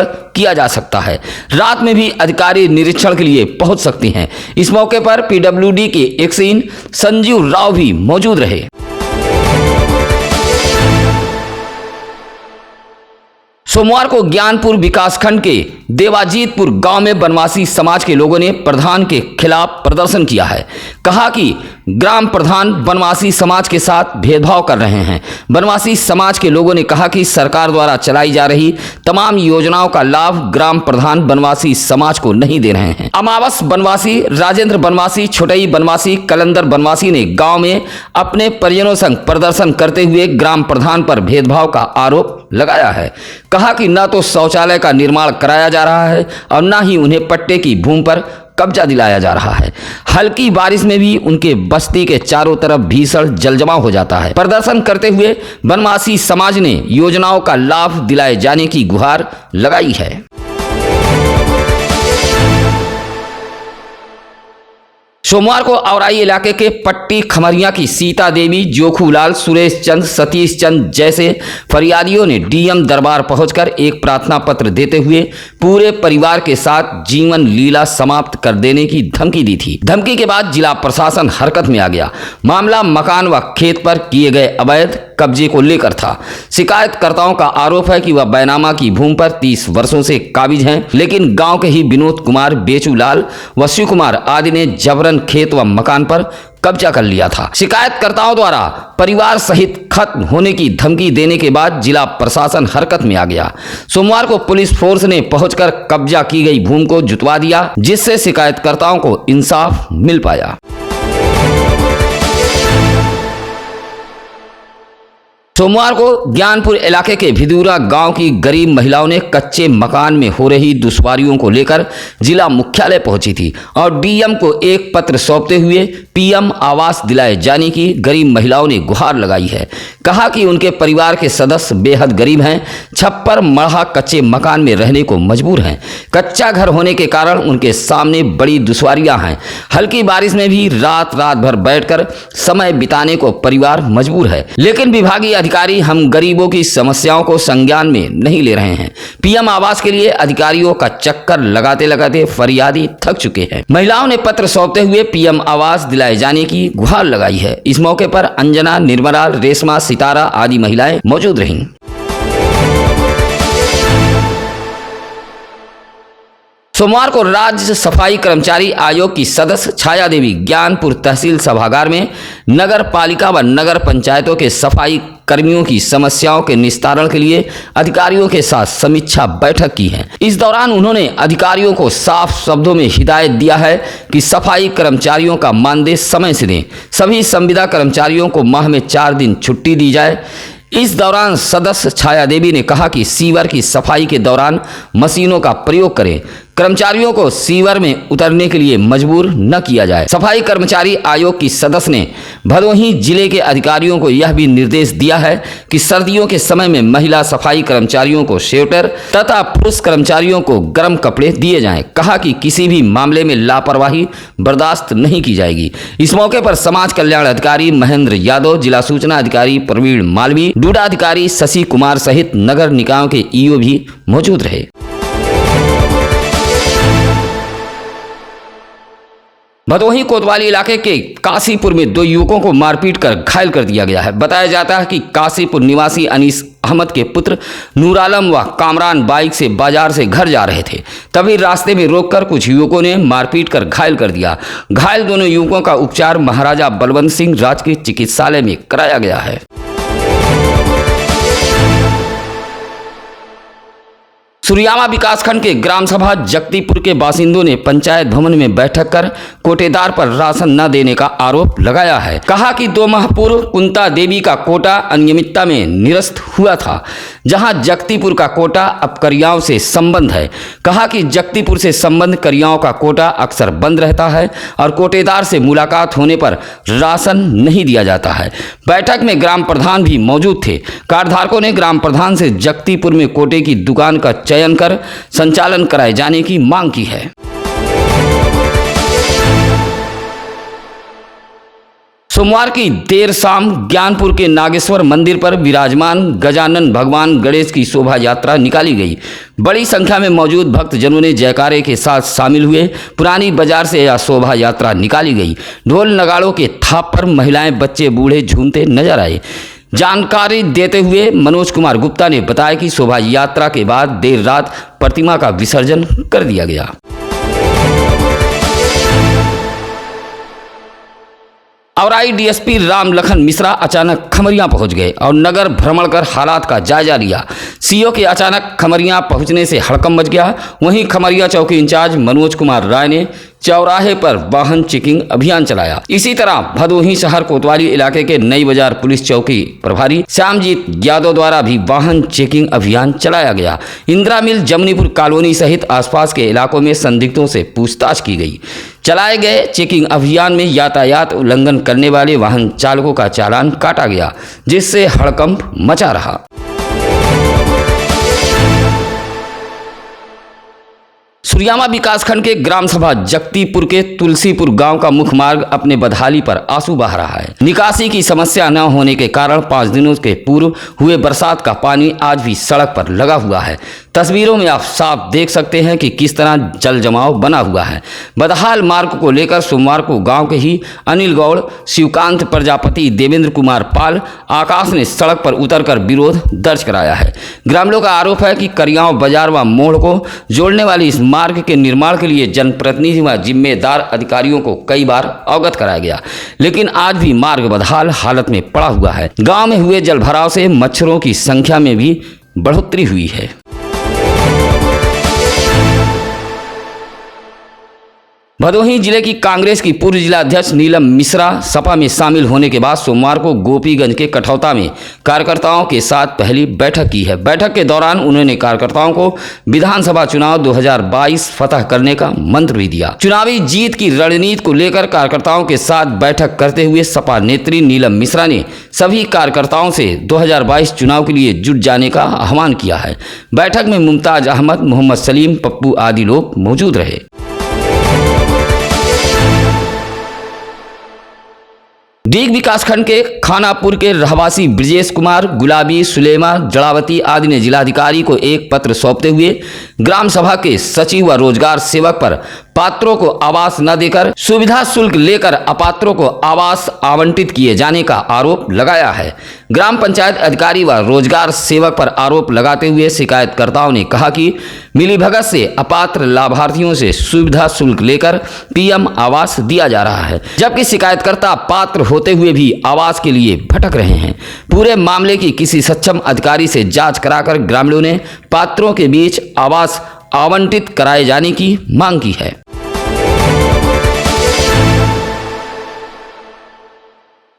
निरीक्षण किया जा सकता है। रात में भी अधिकारी निरीक्षण के लिए पहुंच सकते हैं। इस मौके पर पीडब्ल्यूडी के एक्सीन संजीव राव भी मौजूद रहे। सोमवार को ज्ञानपुर विकासखंड के देवाजीतपुर गांव में बनवासी समाज के लोगों ने प्रधान के खिलाफ प्रदर्शन किया है। कहा कि ग्राम प्रधान बनवासी समाज के साथ भेदभाव कर रहे हैं। बनवासी समाज के लोगों ने कहा कि सरकार द्वारा चलाई जा रही तमाम योजनाओं का लाभ ग्राम प्रधान बनवासी समाज को नहीं दे रहे हैं। अमावस बनवासी, राजेंद्र बनवासी, छोटई बनवासी, कलंदर बनवासी ने गांव में अपने परिजनों संग प्रदर्शन करते हुए ग्राम प्रधान पर भेदभाव का आरोप लगाया है। कहा कि न तो शौचालय का निर्माण कराया जा रहा है और न ही उन्हें पट्टे की भूमि पर कब्जा दिलाया जा रहा है। हल्की बारिश में भी उनके बस्ती के चारों तरफ भीषण जलजमाव हो जाता है। प्रदर्शन करते हुए बनवासी समाज ने योजनाओं का लाभ दिलाए जाने की गुहार लगाई है। सोमवार को औराई इलाके के पट्टी खमरिया की सीता देवी, जोखूलाल, सुरेश चंद, सतीश चंद जैसे फरियादियों ने डीएम दरबार पहुंचकर एक प्रार्थना पत्र देते हुए पूरे परिवार के साथ जीवन लीला समाप्त कर देने की धमकी दी थी। धमकी के बाद जिला प्रशासन हरकत में आ गया। मामला मकान व खेत पर किए गए अवैध कब्जे को लेकर था। शिकायतकर्ताओं का आरोप है कि वह बैनामा की भूमि पर 30 वर्षों से काबिज हैं, लेकिन गांव के ही विनोद कुमार, बेचूलाल व शिव कुमार आदि ने जबरन खेत व मकान पर कब्जा कर लिया था। शिकायतकर्ताओं द्वारा परिवार सहित खत्म होने की धमकी देने के बाद जिला प्रशासन हरकत में आ गया। सोमवार को पुलिस फोर्स ने पहुंचकर कब्जा की गई भूमि को जुतवा दिया, जिससे शिकायतकर्ताओं को इंसाफ मिल पाया। सोमवार को ज्ञानपुर इलाके के भिदूरा गांव की गरीब महिलाओं ने कच्चे मकान में हो रही दुश्वारियों को लेकर जिला मुख्यालय पहुंची थी और डीएम को एक पत्र सौंपते हुए पीएम आवास दिलाए जाने की गरीब महिलाओं ने गुहार लगाई है। कहा कि उनके परिवार के सदस्य बेहद गरीब हैं, छप्पर मढ़ा कच्चे मकान में रहने को मजबूर हैं। कच्चा घर होने के कारण उनके सामने बड़ी दुश्वारियां हैं। हल्की बारिश में भी रात भर बैठकर समय बिताने को परिवार मजबूर है, लेकिन विभागीय अधिकारी हम गरीबों की समस्याओं को संज्ञान में नहीं ले रहे हैं। पीएम आवास के लिए अधिकारियों का चक्कर लगाते लगाते फरियादी थक चुके हैं। महिलाओं ने पत्र सौंपते हुए पीएम आवास दिलाए जाने की गुहार लगाई है। इस मौके पर अंजना, निर्मला, रेशमा, सितारा आदि महिलाएं मौजूद रहीं। सोमवार को राज्य सफाई कर्मचारी आयोग की सदस्य छाया देवी ज्ञानपुर तहसील सभागार में नगर पालिका व नगर पंचायतों के सफाई कर्मियों की समस्याओं के निस्तारण के लिए अधिकारियों के साथ समीक्षा बैठक की है। इस दौरान उन्होंने अधिकारियों को साफ शब्दों में हिदायत दिया है कि सफाई कर्मचारियों का मानदेय समय से दें। सभी संविदा कर्मचारियों को माह में 4 दिन छुट्टी दी जाए। इस दौरान सदस्य छाया देवी ने कहा कि सीवर की सफाई के दौरान मशीनों का प्रयोग करें। कर्मचारियों को सीवर में उतरने के लिए मजबूर न किया जाए। सफाई कर्मचारी आयोग की सदस्य ने भदोही जिले के अधिकारियों को यह भी निर्देश दिया है कि सर्दियों के समय में महिला सफाई कर्मचारियों को स्वेटर तथा पुरुष कर्मचारियों को गर्म कपड़े दिए जाएं। कहा कि किसी भी मामले में लापरवाही बर्दाश्त नहीं की जाएगी। इस मौके पर समाज कल्याण अधिकारी महेंद्र यादव, जिला सूचना अधिकारी प्रवीण मालवी, डूडा अधिकारी शशि कुमार सहित नगर निकायों के ईओ भी मौजूद रहे। भदोही कोतवाली इलाके के काशीपुर में 2 युवकों को मारपीट कर घायल कर दिया गया है। बताया जाता है कि काशीपुर निवासी अनीस अहमद के पुत्र नूर आलम व कामरान बाइक से बाजार से घर जा रहे थे। तभी रास्ते में रोककर कुछ युवकों ने मारपीट कर घायल कर दिया। घायल दोनों युवकों का उपचार महाराजा बलवंत सिंह राजकीय चिकित्सालय में कराया गया है। सुरियामा विकासखंड के ग्राम सभा जगतीपुर के बासिंदों ने पंचायत भवन में बैठक कर कोटेदार पर राशन न देने का आरोप लगाया है। कहा कि 2 माह पूर्व कुंता देवी का कोटा अनियमितता में निरस्त हुआ था, जहां जगतीपुर का कोटा अब करियाओं से संबंध है। कहा कि जगतीपुर से संबंध करियाओं का कोटा अक्सर बंद रहता है और कोटेदार से मुलाकात होने पर राशन नहीं दिया जाता है। बैठक में ग्राम प्रधान भी मौजूद थे। कार्डधारकों ने ग्राम प्रधान से जगतीपुर में कोटे की दुकान का चयन कर संचालन कराए जाने की मांग की है। सोमवार की देर शाम ज्ञानपुर के नागेश्वर मंदिर पर विराजमान गजानन भगवान गणेश की शोभा यात्रा निकाली गई। बड़ी संख्या में मौजूद भक्तजनों ने जयकारे के साथ शामिल हुए। पुरानी बाजार से यह शोभा यात्रा निकाली गई। ढोल नगाड़ों के थाप पर महिलाएं, बच्चे, बूढ़े झूमते नजर आए। जानकारी देते हुए मनोज कुमार गुप्ता ने बताया कि शोभा यात्रा के बाद देर रात प्रतिमा का विसर्जन कर दिया गया। औराई डीएसपी राम लखन मिश्रा अचानक खमरिया पहुंच गए और नगर भ्रमण कर हालात का जायजा लिया। सीओ के अचानक खमरिया पहुंचने से हड़कंप मच गया। वहीं खमरिया चौकी इंचार्ज मनोज कुमार राय ने चौराहे पर वाहन चेकिंग अभियान चलाया। इसी तरह भदोही शहर कोतवाली इलाके के नई बाजार पुलिस चौकी प्रभारी श्यामजीत यादव द्वारा भी वाहन चेकिंग अभियान चलाया गया। इंदिरा मिल, जमनीपुर कॉलोनी सहित आसपास के इलाकों में संदिग्धों से पूछताछ की गई। चलाए गए चेकिंग अभियान में यातायात उल्लंघन करने वाले वाहन चालकों का चालान काटा गया, जिससे हड़कंप मचा रहा। सुरयामा विकासखंड के ग्राम सभा जगतीपुर के तुलसीपुर गांव का मुख्य मार्ग अपने बदहाली पर आंसू बहा रहा है। निकासी की समस्या न होने के कारण 5 दिनों के पूर्व हुए बरसात का पानी आज भी सड़क पर लगा हुआ है। तस्वीरों में आप साफ देख सकते हैं कि किस तरह जल जमाव बना हुआ है। बदहाल मार्ग को लेकर सोमवार को गांव के ही अनिल गौड़, शिवकांत प्रजापति, देवेंद्र कुमार पाल, आकाश ने सड़क पर उतरकर विरोध दर्ज कराया है। ग्रामीणों का आरोप है कि करियाव बाजार व मोड़ को जोड़ने वाली इस मार्ग के निर्माण के लिए जनप्रतिनिधि व जिम्मेदार अधिकारियों को कई बार अवगत कराया गया, लेकिन आज भी मार्ग बदहाल हालत में पड़ा हुआ है। गांव में हुए जलभराव से मच्छरों की संख्या में भी बढ़ोतरी हुई है। भदोही जिले की कांग्रेस की पूर्व जिला अध्यक्ष नीलम मिश्रा सपा में शामिल होने के बाद सोमवार को गोपीगंज के कठौता में कार्यकर्ताओं के साथ पहली बैठक की है। बैठक के दौरान उन्होंने कार्यकर्ताओं को विधानसभा चुनाव 2022 फतह करने का मंत्र भी दिया। चुनावी जीत की रणनीति को लेकर कार्यकर्ताओं के साथ बैठक करते हुए सपा नेत्री नीलम मिश्रा ने सभी कार्यकर्ताओं से 2022 चुनाव के लिए जुट जाने का आह्वान किया है। बैठक में मुमताज अहमद, मोहम्मद सलीम, पप्पू आदि लोग मौजूद रहे। डीग विकासखंड के खानापुर के रहवासी ब्रजेश कुमार, गुलाबी, सुलेमा, जड़ावती आदि ने जिलाधिकारी को एक पत्र सौंपते हुए ग्राम सभा के सचिव व रोजगार सेवक पर पात्रों को आवास न देकर सुविधा शुल्क लेकर अपात्रों को आवास आवंटित किए जाने का आरोप लगाया है। ग्राम पंचायत अधिकारी व रोजगार सेवक पर आरोप लगाते हुए शिकायतकर्ताओं ने कहा कि मिलीभगत से अपात्र लाभार्थियों से सुविधा शुल्क लेकर पीएम आवास दिया जा रहा है, जबकि शिकायतकर्ता पात्र होते हुए भी आवास के लिए भटक रहे हैं। पूरे मामले की किसी सक्षम अधिकारी से जांच कराकर ग्रामीणों ने पात्रों के बीच आवास आवंटित कराए जाने की मांग की है।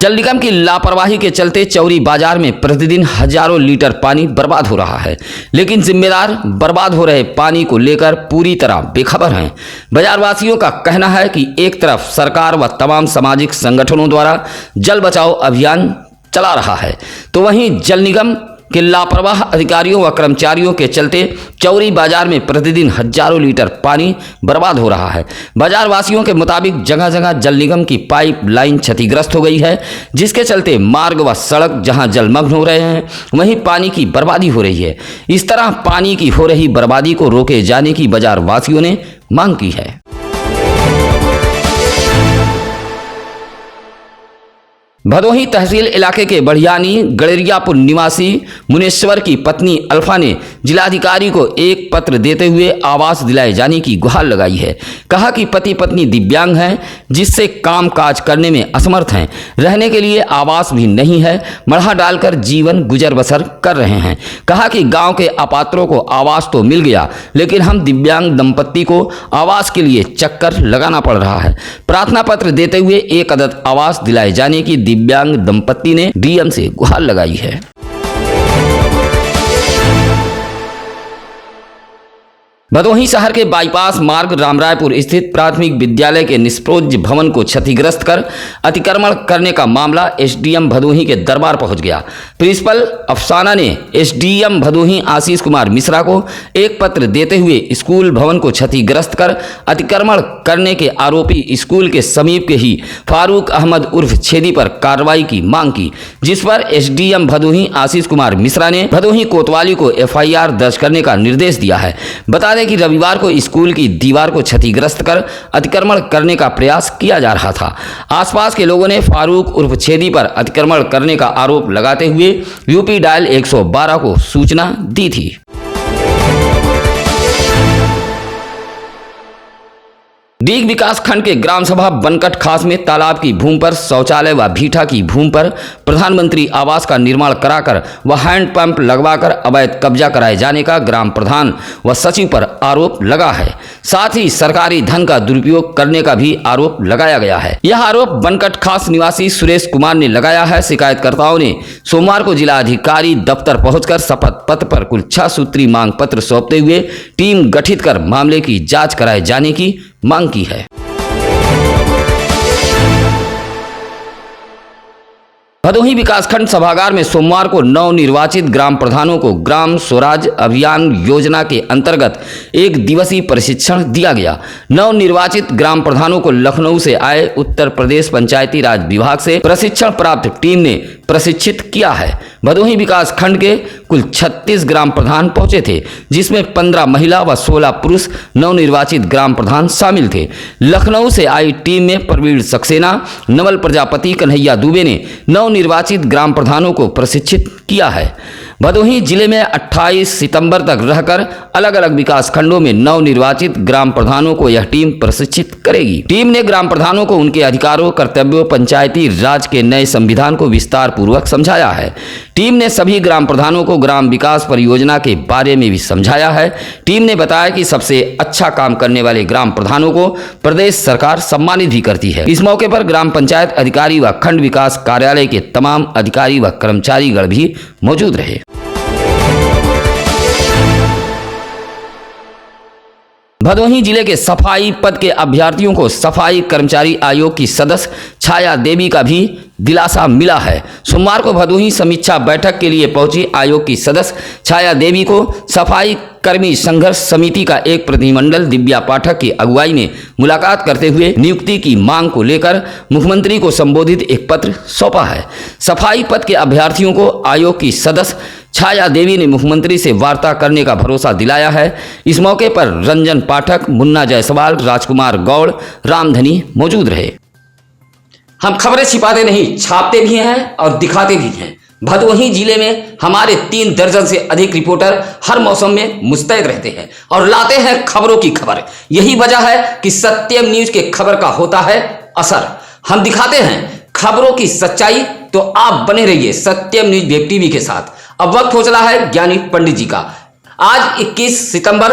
जल निगम की लापरवाही के चलते चौरी बाजार में प्रतिदिन हजारों लीटर पानी बर्बाद हो रहा है, लेकिन जिम्मेदार बर्बाद हो रहे पानी को लेकर पूरी तरह बेखबर हैं। बाजारवासियों का कहना है कि एक तरफ सरकार व तमाम सामाजिक संगठनों द्वारा जल बचाओ अभियान चला रहा है, तो वहीं जल निगम के लापरवाह अधिकारियों व कर्मचारियों के चलते चौरी बाजार में प्रतिदिन हजारों लीटर पानी बर्बाद हो रहा है। बाजार वासियों के मुताबिक जगह जगह जल निगम की पाइप लाइन क्षतिग्रस्त हो गई है, जिसके चलते मार्ग व सड़क जहां जलमग्न हो रहे हैं वहीं पानी की बर्बादी हो रही है। इस तरह पानी की हो रही बर्बादी को रोके जाने की बाजार वासियों ने मांग की है। भदोही तहसील इलाके के बढ़ियानी गड़ेरियापुर निवासी मुनेश्वर की पत्नी अल्फा ने जिलाधिकारी को एक पत्र देते हुए आवास दिलाए जाने की गुहार लगाई है। कहा कि पति पत्नी दिव्यांग हैं, जिससे काम काज करने में असमर्थ हैं, रहने के लिए आवास भी नहीं है, मढ़ा डालकर जीवन गुजर बसर कर रहे हैं। कहा कि गांव के अपात्रों को आवास तो मिल गया, लेकिन हम दिव्यांग दंपत्ति को आवास के लिए चक्कर लगाना पड़ रहा है। प्रार्थना पत्र देते हुए एक अदद आवास दिलाए जाने की दिव्यांग दंपत्ति ने डीएम से गुहार लगाई है। भदोही शहर के बाईपास मार्ग रामरायपुर स्थित प्राथमिक विद्यालय के निष्प्रोज्य भवन को क्षतिग्रस्त कर अतिक्रमण करने का मामला एसडीएम भदोही के दरबार पहुंच गया। प्रिंसिपल अफसाना ने एसडीएम भदोही आशीष कुमार मिश्रा को एक पत्र देते हुए स्कूल भवन को क्षतिग्रस्त कर अतिक्रमण करने के आरोपी स्कूल के समीप के ही फारूक अहमद उर्फ छेदी पर कार्रवाई की मांग की, जिस पर एसडीएम भदोही आशीष कुमार मिश्रा ने भदोही कोतवाली को एफआईआर दर्ज करने का निर्देश दिया है। बता दें कि रविवार को स्कूल की दीवार को क्षतिग्रस्त कर अतिक्रमण करने का प्रयास किया जा रहा था। आसपास के लोगों ने फारूक उर्फ छेदी पर अतिक्रमण करने का आरोप लगाते हुए यूपी डायल 112 को सूचना दी थी। डीग विकास खंड के ग्राम सभा बनकट खास में तालाब की भूमि पर शौचालय व भीठा की भूमि पर प्रधानमंत्री आवास का निर्माण कराकर व हैंडपंप लगवाकर अवैध कब्जा कराए जाने का ग्राम प्रधान व सचिव पर आरोप लगा है। साथ ही सरकारी धन का दुरुपयोग करने का भी आरोप लगाया गया है। यह आरोप बनकट खास निवासी सुरेश कुमार ने लगाया है। शिकायतकर्ताओं ने सोमवार को जिला अधिकारी दफ्तर पहुंचकर शपथ पत्र पर कुल 6 सूत्री मांग पत्र सौंपते हुए टीम गठित कर मामले की जांच कराए जाने की मांग की है। भदोही विकासखंड सभागार में सोमवार को नवनिर्वाचित ग्राम प्रधानों को ग्राम स्वराज अभियान योजना के अंतर्गत एक दिवसीय प्रशिक्षण दिया गया। नवनिर्वाचित ग्राम प्रधानों को लखनऊ से आए उत्तर प्रदेश पंचायती राज विभाग से प्रशिक्षण प्राप्त टीम ने प्रशिक्षित किया है। भदोही विकास खंड के कुल 36 ग्राम प्रधान पहुंचे थे, जिसमें 15 महिला व 16 पुरुष नवनिर्वाचित ग्राम प्रधान शामिल थे। लखनऊ से आई टीम में प्रवीण सक्सेना, नवल प्रजापति, कन्हैया दुबे ने नवनिर्वाचित ग्राम प्रधानों को प्रशिक्षित किया है। भदोही जिले में 28 सितंबर तक रहकर अलग अलग विकास खंडों में नवनिर्वाचित ग्राम प्रधानों को यह टीम प्रशिक्षित करेगी। टीम ने ग्राम प्रधानों को उनके अधिकारों, कर्तव्यों, पंचायती राज के नए संविधान को विस्तार पूर्वक समझाया है। टीम ने सभी ग्राम प्रधानों को ग्राम विकास परियोजना के बारे में भी समझाया है। टीम ने बताया कि सबसे अच्छा काम करने वाले ग्राम प्रधानों को प्रदेश सरकार सम्मानित भी करती है। इस मौके पर ग्राम पंचायत अधिकारी व खंड विकास कार्यालय के तमाम अधिकारी व कर्मचारीगण भी मौजूद रहे। भदोही जिले के सफाई पद के अभ्यर्थियों को सफाई कर्मचारी आयोग की सदस्य छाया देवी का भी दिलासा मिला है। सोमवार को भदोही समीक्षा बैठक के लिए पहुंची आयोग की सदस्य छाया देवी को सफाई कर्मी संघर्ष समिति का एक प्रतिनिधिमंडल दिव्या पाठक की अगुवाई में मुलाकात करते हुए नियुक्ति की मांग को लेकर मुख्यमंत्री को संबोधित एक पत्र सौंपा है। सफाई पद के अभ्यर्थियों को आयोग की सदस्य छाया देवी ने मुख्यमंत्री से वार्ता करने का भरोसा दिलाया है। इस मौके पर रंजन पाठक, मुन्ना जायसवाल, राजकुमार गौड़, रामधनी मौजूद रहे। हम खबरें छिपाते नहीं, छापते भी हैं और दिखाते भी हैं। भदोही जिले में हमारे 3 दर्जन से अधिक रिपोर्टर हर मौसम में मुस्तैद रहते हैं और लाते हैं खबरों की खबर। यही वजह है कि सत्यम न्यूज के खबर का होता है असर। हम दिखाते हैं खबरों की सच्चाई, तो आप बने रहिए सत्यम न्यूज वेब टीवी के साथ। अब वक्त हो चला है ज्ञानी पंडित जी का। आज 21 सितंबर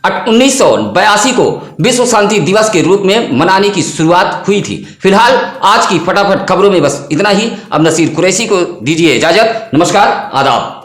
1982 को विश्व शांति दिवस के रूप में मनाने की शुरुआत हुई थी। फिलहाल आज की फटाफट खबरों में बस इतना ही। अब नसीर कुरैशी को दीजिए इजाजत। नमस्कार, आदाब।